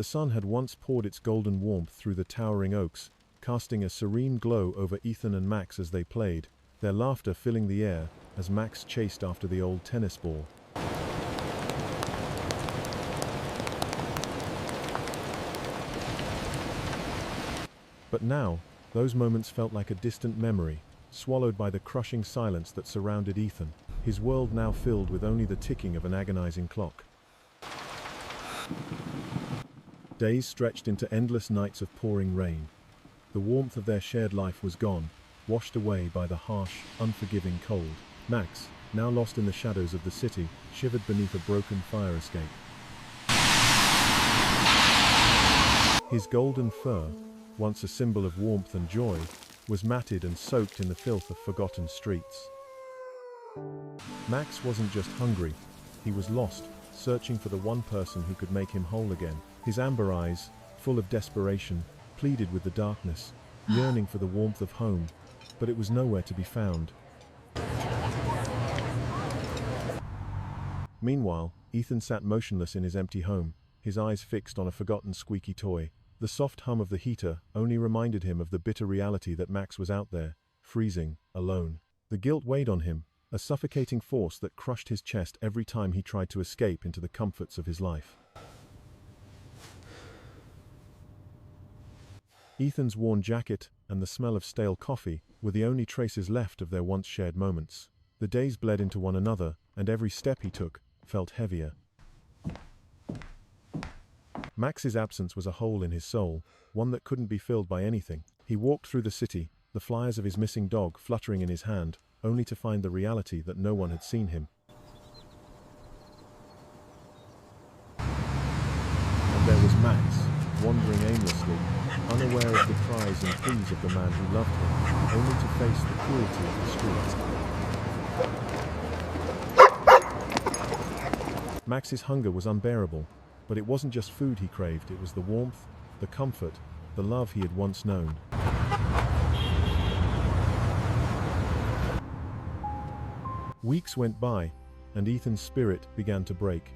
The sun had once poured its golden warmth through the towering oaks, casting a serene glow over Ethan and Max as they played, their laughter filling the air as Max chased after the old tennis ball. But now, those moments felt like a distant memory, swallowed by the crushing silence that surrounded Ethan, his world now filled with only the ticking of an agonizing clock. Days stretched into endless nights of pouring rain. The warmth of their shared life was gone, washed away by the harsh, unforgiving cold. Max, now lost in the shadows of the city, shivered beneath a broken fire escape. His golden fur, once a symbol of warmth and joy, was matted and soaked in the filth of forgotten streets. Max wasn't just hungry, he was lost, searching for the one person who could make him whole again. His amber eyes, full of desperation, pleaded with the darkness, yearning for the warmth of home, but it was nowhere to be found. Meanwhile, Ethan sat motionless in his empty home, his eyes fixed on a forgotten squeaky toy. The soft hum of the heater only reminded him of the bitter reality that Max was out there, freezing, alone. The guilt weighed on him, a suffocating force that crushed his chest every time he tried to escape into the comforts of his life. Ethan's worn jacket and the smell of stale coffee were the only traces left of their once shared moments. The days bled into one another, and every step he took felt heavier. Max's absence was a hole in his soul, one that couldn't be filled by anything. He walked through the city, the flyers of his missing dog fluttering in his hand, only to find the reality that no one had seen him. And there was Max, wandering aimlessly, unaware of the cries and pleas of the man who loved him, only to face the cruelty of the streets. Max's hunger was unbearable, but it wasn't just food he craved, it was the warmth, the comfort, the love he had once known. Weeks went by, and Ethan's spirit began to break.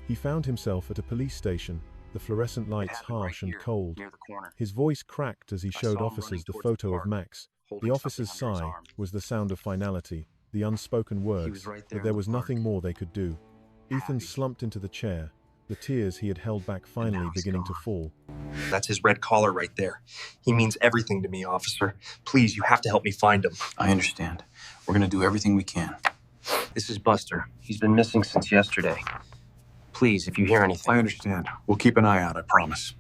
He found himself at a police station, the fluorescent lights harsh and cold. His voice cracked as he showed officers the photo of Max. The officer's sigh was the sound of finality, the unspoken words that there was nothing more they could do. Ethan slumped into the chair, the tears he had held back finally beginning to fall. That's his red collar right there. He means everything to me, officer. Please, you have to help me find him. I understand. We're gonna do everything we can. This is Buster. He's been missing since yesterday. Please, if you hear anything. I understand. We'll keep an eye out, I promise.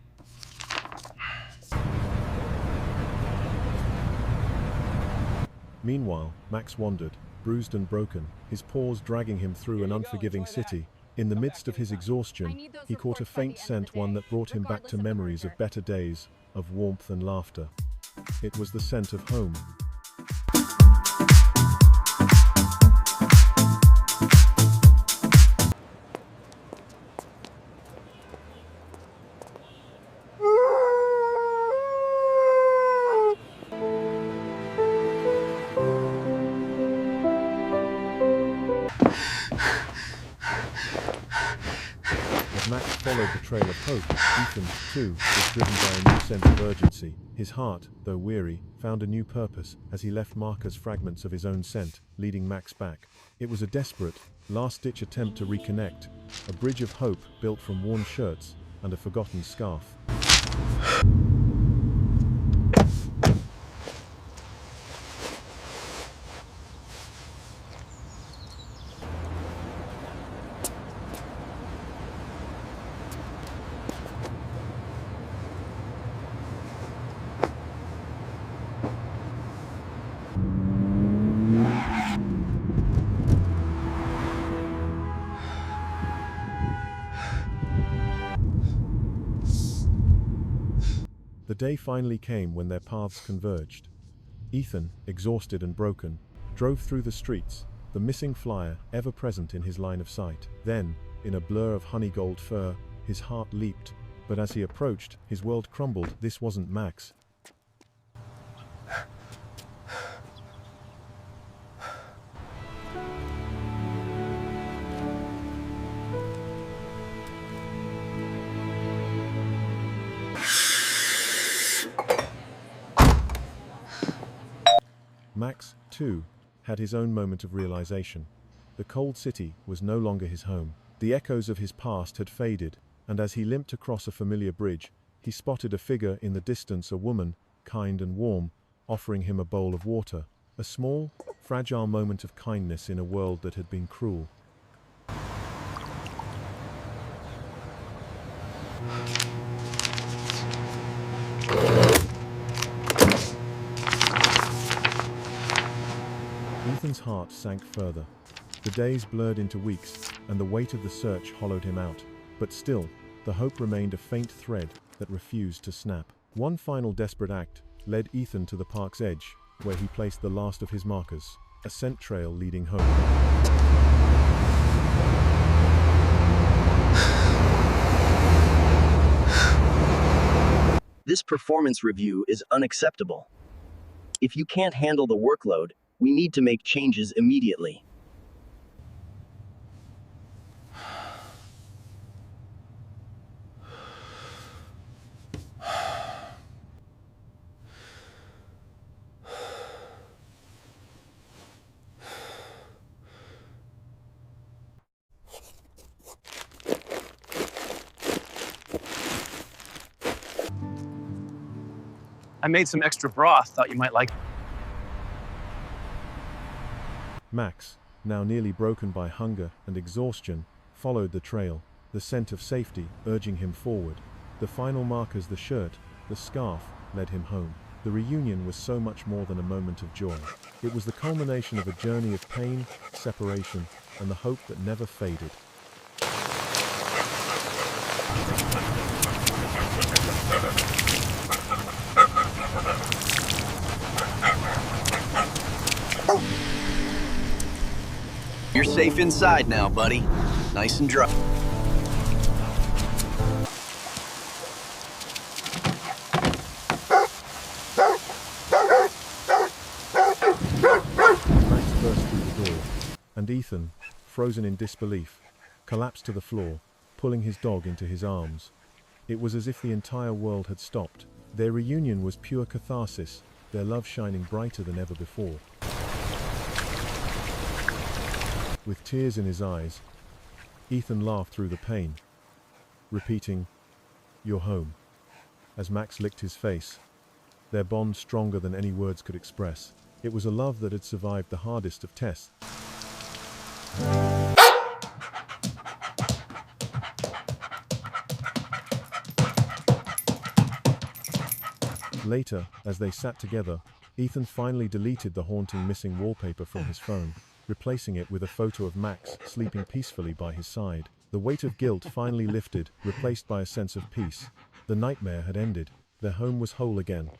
Meanwhile, Max wandered, bruised and broken, his paws dragging him through an unforgiving city. In the midst of his exhaustion, he caught a faint scent, one that brought him back to memories of better days, of warmth and laughter. It was the scent of home. As Max followed the trail of hope, Ethan, too, was driven by a new sense of urgency. His heart, though weary, found a new purpose as he left markers, fragments of his own scent, leading Max back. It was a desperate, last-ditch attempt to reconnect, a bridge of hope built from worn shirts and a forgotten scarf. The day finally came when their paths converged. Ethan, exhausted and broken, drove through the streets, the missing flyer ever present in his line of sight. Then, in a blur of honey-gold fur, his heart leaped, but as he approached, his world crumbled. This wasn't Max. Max, too, had his own moment of realization. The cold city was no longer his home. The echoes of his past had faded, and as he limped across a familiar bridge, he spotted a figure in the distance, a woman, kind and warm, offering him a bowl of water. A small, fragile moment of kindness in a world that had been cruel. Ethan's heart sank further. The days blurred into weeks, and the weight of the search hollowed him out. But still, the hope remained a faint thread that refused to snap. One final desperate act led Ethan to the park's edge, where he placed the last of his markers, a scent trail leading home. This performance review is unacceptable. If you can't handle the workload, we need to make changes immediately. I made some extra broth, thought you might like it. Max, now nearly broken by hunger and exhaustion, followed the trail, the scent of safety urging him forward. The final markers, the shirt, the scarf, led him home. The reunion was so much more than a moment of joy. It was the culmination of a journey of pain, separation, and the hope that never faded. You're safe inside now, buddy. Nice and dry. Max burst through the door, and Ethan, frozen in disbelief, collapsed to the floor, pulling his dog into his arms. It was as if the entire world had stopped. Their reunion was pure catharsis, their love shining brighter than ever before. With tears in his eyes, Ethan laughed through the pain, repeating, "You're home," as Max licked his face, their bond stronger than any words could express. It was a love that had survived the hardest of tests. Later, as they sat together, Ethan finally deleted the haunting missing wallpaper from his phone, replacing it with a photo of Max sleeping peacefully by his side. The weight of guilt finally lifted, replaced by a sense of peace. The nightmare had ended. Their home was whole again.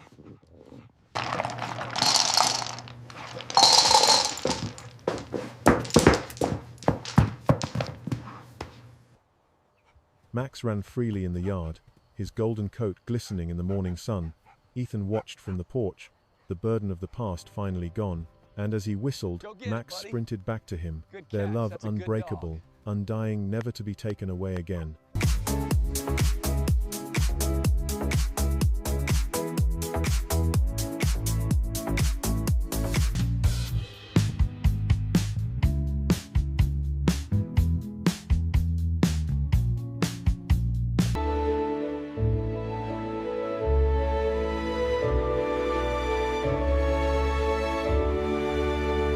Max ran freely in the yard, his golden coat glistening in the morning sun. Ethan watched from the porch, the burden of the past finally gone. And as he whistled, Max sprinted back to him, their love unbreakable, undying, never to be taken away again.